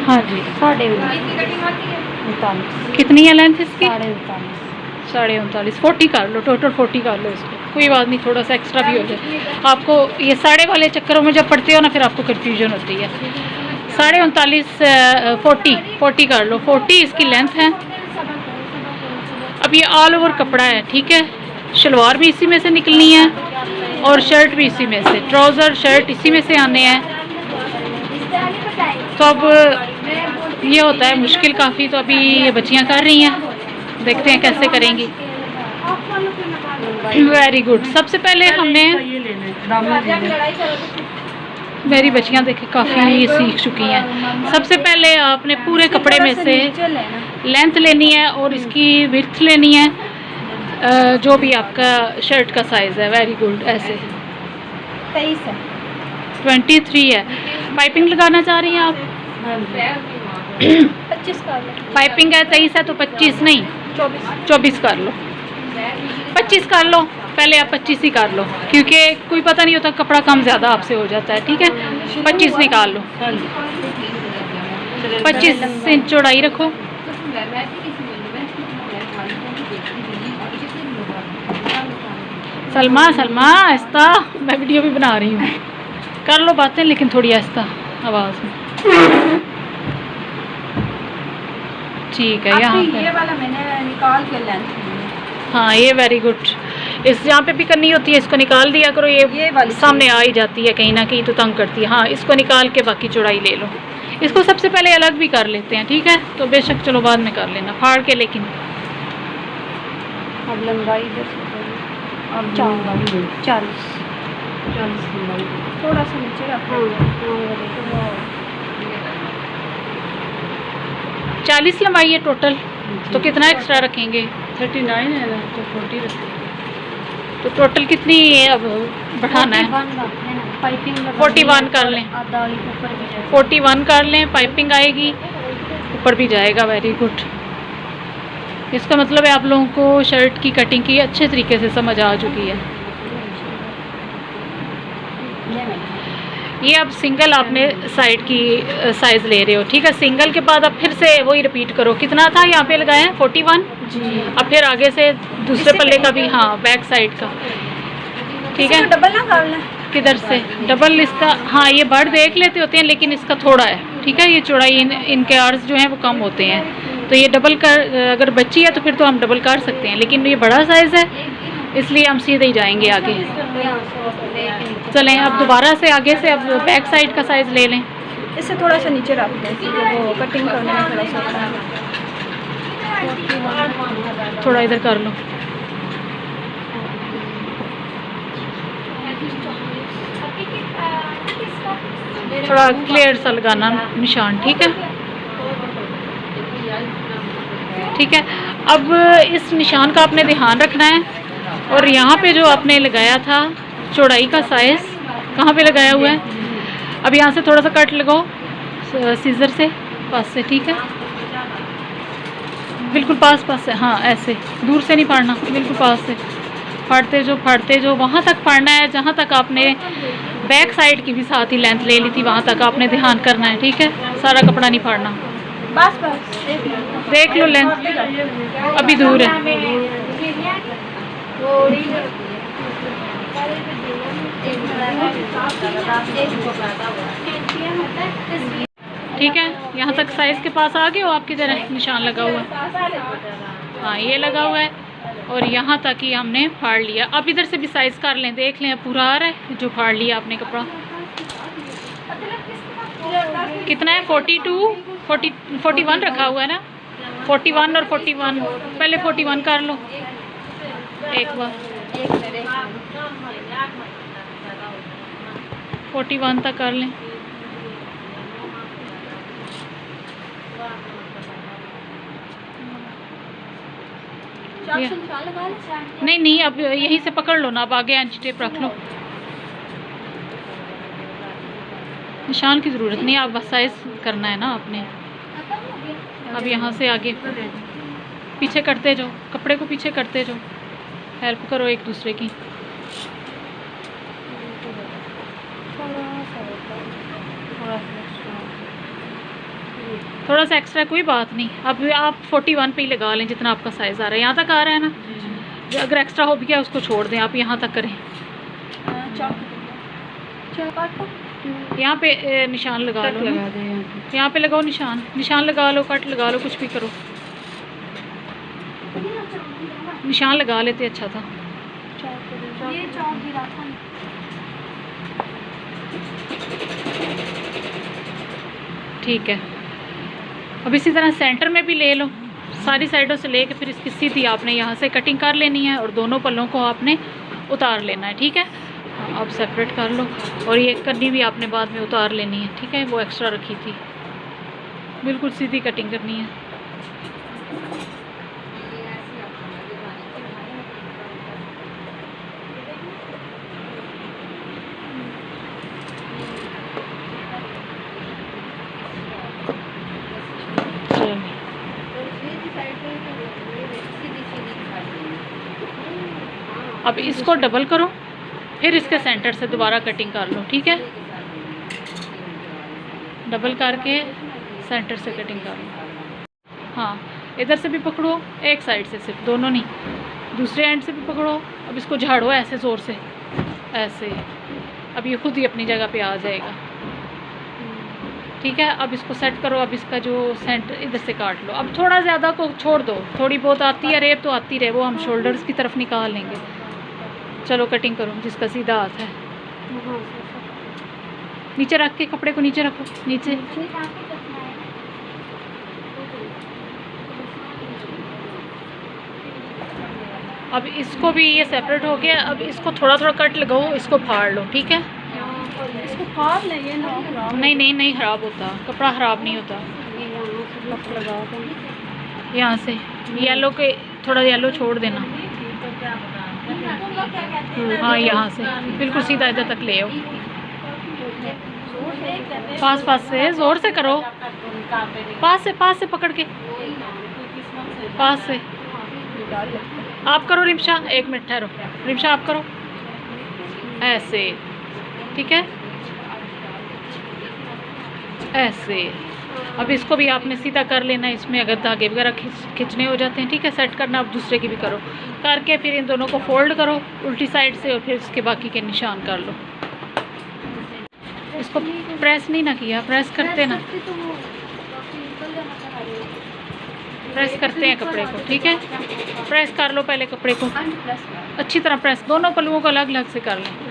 हाँ जी। 39 कितनी है लेंथ इसकी? 39.5 39.5 40 कर लो, टोटल 40 कर लो इसको, कोई बात नहीं, थोड़ा सा एक्स्ट्रा भी हो जाए। आपको ये साढ़े वाले चक्करों में जब पढ़ते हो ना फिर आपको कन्फ्यूजन होती है। 39.5 40 कर लो, 40 इसकी लेंथ है। अब ये ऑल ओवर कपड़ा है, ठीक है। शलवार भी इसी में से निकलनी है और शर्ट भी इसी में से, ट्राउज़र शर्ट इसी में से आने हैं। तो अब ये होता है मुश्किल काफ़ी, तो अभी ये बच्चियाँ कर रही हैं, देखते हैं कैसे करेंगी। Very good. सबसे पहले हमने, मेरी बच्चियाँ देखे काफ़ी सीख चुकी हैं। सबसे पहले आपने पूरे कपड़े में से लेंथ लेनी है और इसकी विड्थ लेनी है, जो भी आपका शर्ट का साइज़ है। Very good. ऐसे 23 है, 23 है। पाइपिंग लगाना चाह रही हैं आप? 25 कर लो। पाइपिंग है 23 है तो 25 नहीं 24 कर लो, 25 कर लो। पहले आप 25 ही कर लो, क्योंकि कोई पता नहीं होता, कपड़ा कम ज़्यादा आपसे हो जाता है, ठीक है। 25 निकाल लो, 25 इंच चौड़ाई रखो। सलमा आहिस्ता, मैं वीडियो भी बना रही हूँ। कर लो बातें लेकिन थोड़ी आहिस्ता आवाज़ में, ठीक है। यहाँ ये वाला मैंने निकाल के लेंथ, हाँ ये वेरी गुड। इस जहाँ पे भी करनी होती है इसको निकाल दिया करो, ये वाली सामने आ ही जाती है कहीं ना कहीं तो तंग करती है। हाँ इसको निकाल के बाकी चौड़ाई ले लो। इसको सबसे पहले अलग भी कर लेते हैं, ठीक है। तो बेशक चलो बाद में कर लेना फाड़ के, लेकिन अब लंबाई अब 40 थोड़ा सा नीचे रखो। 40 लंबाई है टोटल, तो कितना एक्स्ट्रा रखेंगे? 39 है ना, तो 40 रखेंगे। तो टोटल कितनी अब बढ़ाना है? 41 कर लें, 41 कर लें, पाइपिंग आएगी, ऊपर भी जाएगा। Very good. इसका मतलब है आप लोगों को शर्ट की कटिंग की अच्छे तरीके से समझ आ चुकी है। ये अब सिंगल आपने साइड की साइज़ ले रहे हो, ठीक है। सिंगल के बाद अब फिर से वही रिपीट करो। कितना था यहाँ पे लगाया है? 41 जी। अब फिर आगे से दूसरे पल्ले का भी, हाँ बैक साइड का, ठीक है। डबल ना कर लें? किधर से डबल? इसका हाँ ये बढ़ देख लेते होते हैं लेकिन इसका थोड़ा है, ठीक है। ये चौड़ाई इनके आर्स जो हैं वो कम होते हैं, तो ये डबल कर, अगर बच्ची है तो फिर तो हम डबल कर सकते हैं, लेकिन ये बड़ा साइज़ है इसलिए हम सीधे ही जाएंगे आगे। चलें अब दोबारा से आगे से अब बैक साइड का साइज़ ले लें। इससे थोड़ा सा नीचे रख दें, वो कटिंग करने में थोड़ा सा थोड़ा इधर कर लो। थोड़ा क्लियर सा लगाना निशान, ठीक है। ठीक है। अब इस निशान का आपने ध्यान रखना है, और यहाँ पे जो आपने लगाया था चौड़ाई का साइज़ कहाँ पे लगाया हुआ है? अब यहाँ से थोड़ा सा कट लगाओ सीज़र से, पास से, ठीक है। बिल्कुल पास से, हाँ ऐसे दूर से नहीं फाड़ना, बिल्कुल पास से फाड़ते जो वहाँ तक फाड़ना है जहाँ तक आपने बैक साइड की भी साथ ही लेंथ ले ली थी, वहाँ तक आपने ध्यान करना है, ठीक है। सारा कपड़ा नहीं फाड़ना। बस देख लो लेंथ अभी दूर है। ठीक है, यहाँ तक साइज़ के पास आ गए हो आप? किधर है निशान लगा हुआ है? हाँ ये लगा हुआ है, और यहाँ तक ही हमने फाड़ लिया। अब इधर से भी साइज़ कर लें, देख लें पूरा आ रहा है जो फाड़ लिया आपने कपड़ा। कितना है? 41 रखा हुआ है ना? 41 और 41, पहले 41 कर लो एक बार, 41 तक कर लें। नहीं अब यहीं से पकड़ लो ना, अब आगे एंच टेप रख लो। निशान की ज़रूरत नहीं, आप बस साइज़ करना है ना आपने। अब यहाँ से आगे पीछे करते जाओ, कपड़े को पीछे करते जाओ, हेल्प करो एक दूसरे की। थोड़ा सा एक्स्ट्रा कोई बात नहीं, अब आप 41 पे ही लगा लें जितना आपका साइज़ आ रहा है। यहाँ तक आ रहा है ना, अगर एक्स्ट्रा हो भी गया उसको छोड़ दें, आप यहाँ तक करें। यहाँ पे निशान लगा लो, यहाँ पे लगाओ निशान, निशान लगा लो, कट लगा लो, कुछ भी करो, निशान लगा लेते अच्छा था। ये चौक गिरा था। ठीक है, अब इसी तरह सेंटर में भी ले लो, सारी साइडों से लेके फिर इसकी सीधी आपने यहाँ से कटिंग कर लेनी है और दोनों पल्लों को आपने उतार लेना है। ठीक है, अब सेपरेट कर लो, और ये कन्नी भी आपने बाद में उतार लेनी है। ठीक है, वो एक्स्ट्रा रखी थी, बिल्कुल सीधी कटिंग करनी है। अब इसको डबल करो, फिर इसके सेंटर से दोबारा कटिंग कर लो। ठीक है, डबल करके सेंटर से कटिंग कर लो। हाँ, इधर से भी पकड़ो, एक साइड से सिर्फ, दोनों नहीं, दूसरे एंड से भी पकड़ो। अब इसको झाड़ो ऐसे ज़ोर से, ऐसे, अब ये खुद ही अपनी जगह पे आ जाएगा। ठीक है, अब इसको सेट करो। अब इसका जो सेंटर इधर से काट लो। अब थोड़ा ज़्यादा को छोड़ दो, थोड़ी बहुत आती है रेब तो आती रहे, वो हम शोल्डर्स की तरफ निकाल लेंगे। चलो कटिंग करो जिसका सीधा हाथ है। नीचे रख के कपड़े को नीचे रखो, नीचे। अब इसको भी ये सेपरेट हो गया। अब इसको थोड़ा थोड़ा कट लगाओ, इसको फाड़ लो। ठीक है, इसको फाड़ लेंगे ना, नहीं नहीं नहीं खराब होता, कपड़ा ख़राब नहीं होता। यहाँ से येलो के थोड़ा येलो छोड़ देना। हाँ, यहाँ से बिल्कुल सीधा इधर तक ले आओ, पास पास से ज़ोर से करो, पास से पकड़ के, पास से आप करो। रिमशा, एक मिनट ठहरो, रिमशा आप करो ऐसे। ठीक है, ऐसे। अब इसको भी आपने सीधा कर लेना है। इसमें अगर धागे वगैरह खिंचने हो जाते हैं, ठीक है, सेट करना। अब दूसरे की भी करो, करके फिर इन दोनों को फोल्ड करो उल्टी साइड से, और फिर इसके बाकी के निशान कर लो। इसको प्रेस नहीं ना किया, प्रेस करते ना, प्रेस करते हैं कपड़े को। ठीक है, प्रेस कर लो पहले कपड़े को अच्छी तरह, प्रेस दोनों पल्लुओं को अलग अलग से कर लें।